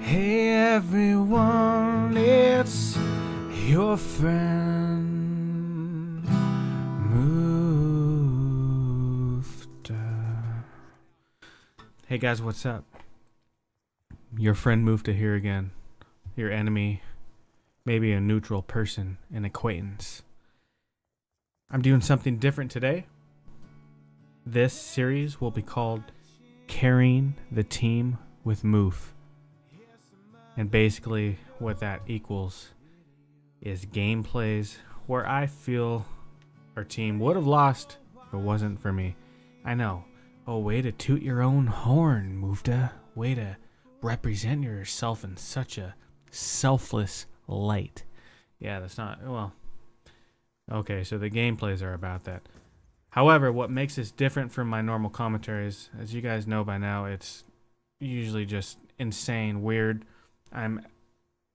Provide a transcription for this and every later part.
Hey everyone, it's your friend Moofda. Hey guys, what's up? Your friend Moofda here again. Your enemy, maybe a neutral person, an acquaintance. I'm doing something different today. This series will be called Carrying the Team with Moof. And basically what that equals is gameplays where I feel our team would have lost if it wasn't for me. I know. Oh, way to toot your own horn, Moofda. Way to represent yourself in such a selfless light. Yeah, that's not... Well, okay, so the gameplays are about that. However, what makes this different from my normal commentaries, as you guys know by now, it's usually just insane, weird. I'm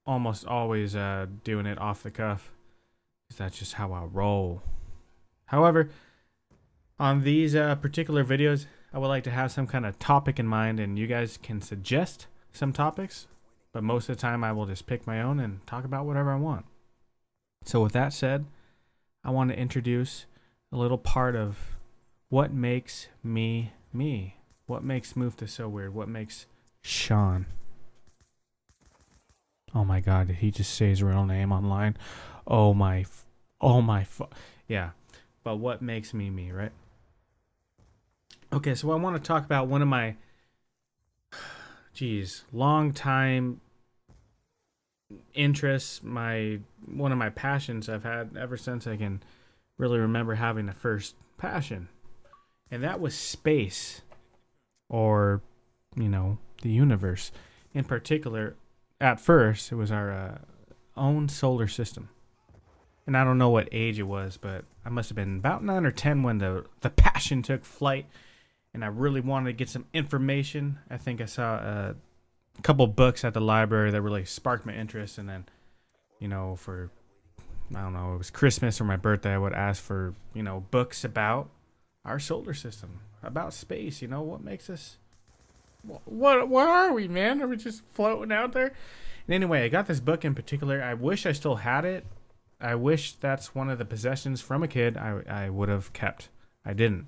almost always doing it off the cuff, because that's just how I roll. However, on these particular videos, I would like to have some kind of topic in mind, and you guys can suggest some topics, but most of the time I will just pick my own and talk about whatever I want. So with that said, I want to introduce a little part of what makes me me. What makes Moofda so weird? What makes Sean? Oh my god, did he just say his real name online? Yeah. But what makes me me, right? Okay, so I want to talk about one of my long time interests, one of my passions I've had ever since I can really remember having a first passion. And that was space, or, the universe. In particular, at first, it was our own solar system. And I don't know what age it was, but I must have been about 9 or 10 when the passion took flight, and I really wanted to get some information. I think I saw a couple books at the library that really sparked my interest, and then, for, I don't know, it was Christmas or my birthday, I would ask for, books about our solar system, about space, what makes us... What are we, man? Are we just floating out there? And anyway, I got this book in particular. I wish I still had it. I wish that's one of the possessions from a kid I would have kept. I didn't.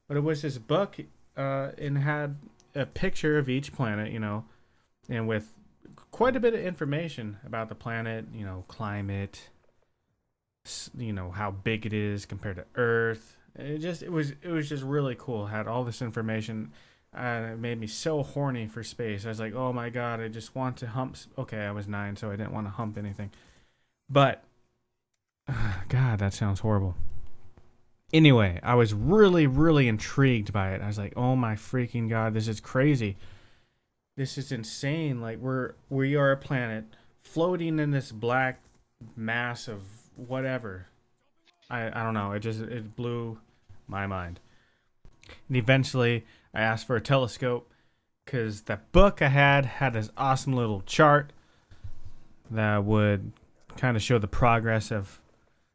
But it was this book and had a picture of each planet, and with quite a bit of information about the planet, climate, how big it is compared to Earth. It was just really cool. It had all this information. It made me so horny for space. I was like, oh my god, I just want to hump. Okay, I was 9, so I didn't want to hump anything. But, god, that sounds horrible. Anyway, I was really, really intrigued by it. I was like, oh my freaking god, this is crazy. This is insane. Like, we are a planet floating in this black mass of whatever. I don't know. It blew my mind. And eventually, I asked for a telescope because that book I had this awesome little chart that would kind of show the progress of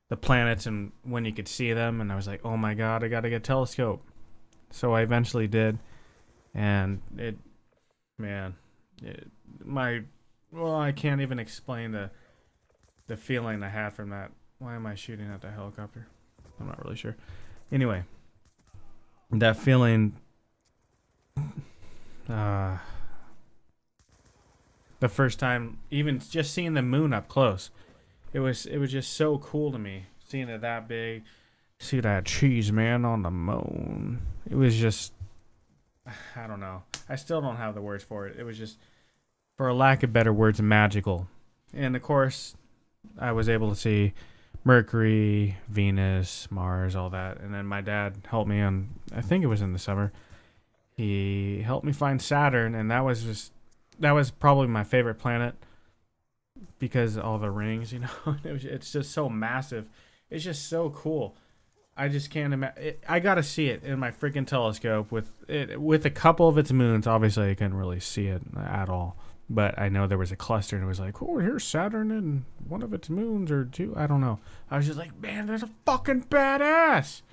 the planets and when you could see them. And I was like, oh my god, I got to get a telescope. So I eventually did. And I can't even explain the feeling I had from that. Why am I shooting at the helicopter? I'm not really sure. Anyway, that feeling, the first time, even just seeing the moon up close, it was just so cool to me, seeing it that big. See that cheese man on the moon. It was just, I don't know. I still don't have the words for it. It was just, for a lack of better words, magical. And of course, I was able to see Mercury, Venus, Mars, all that. And then my dad helped me on, I think it was in the summer, he helped me find Saturn, and that was probably my favorite planet because all the rings, it's just so massive. It's just so cool. I just can't imagine. I got to see it in my freaking telescope with a couple of its moons. Obviously, I couldn't really see it at all. But I know there was a cluster, and it was like, oh, here's Saturn and one of its moons or two. I don't know. I was just like, man, that's a fucking badass.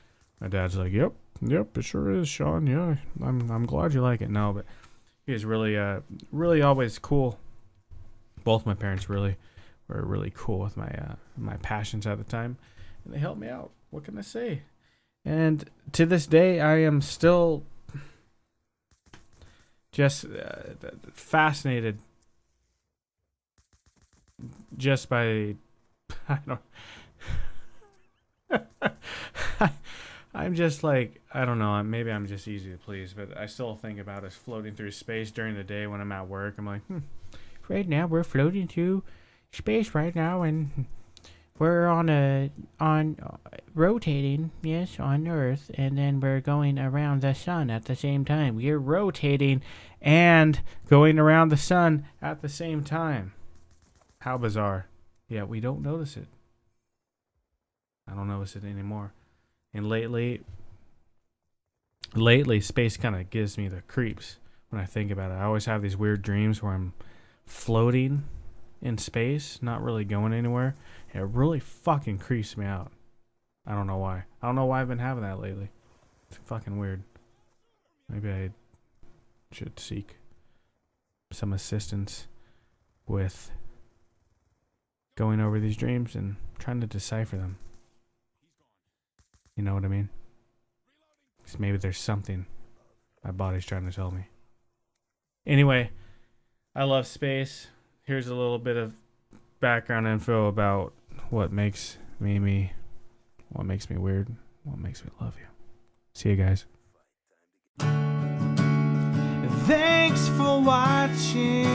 My dad's like, yep, it sure is, Sean. Yeah, I'm glad you like it. No, but he was really always cool Both my parents really were really cool with my my passions at the time, and they helped me out. What can I say? And to this day, I am still just fascinated just by I don't I'm just like, I don't know, maybe I'm just easy to please, but I still think about us floating through space during the day when I'm at work. I'm like, right now we're floating through space right now, and we're on rotating, yes, on Earth, and then we're going around the sun at the same time. We're rotating and going around the sun at the same time. How bizarre. Yeah, we don't notice it. I don't notice it anymore. And lately, space kind of gives me the creeps when I think about it. I always have these weird dreams where I'm floating in space, not really going anywhere. It really fucking creeps me out. I don't know why. I don't know why I've been having that lately. It's fucking weird. Maybe I should seek some assistance with going over these dreams and trying to decipher them. You know what I mean? 'Cause maybe there's something my body's trying to tell me. Anyway, I love space. Here's a little bit of background info about what makes me me, what makes me weird, what makes me love you. See you guys. Thanks for watching.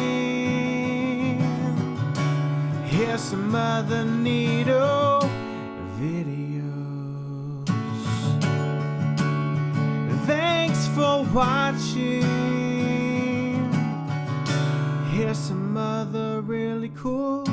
Here's some other neato videos. Thanks for watching. Here's some other really cool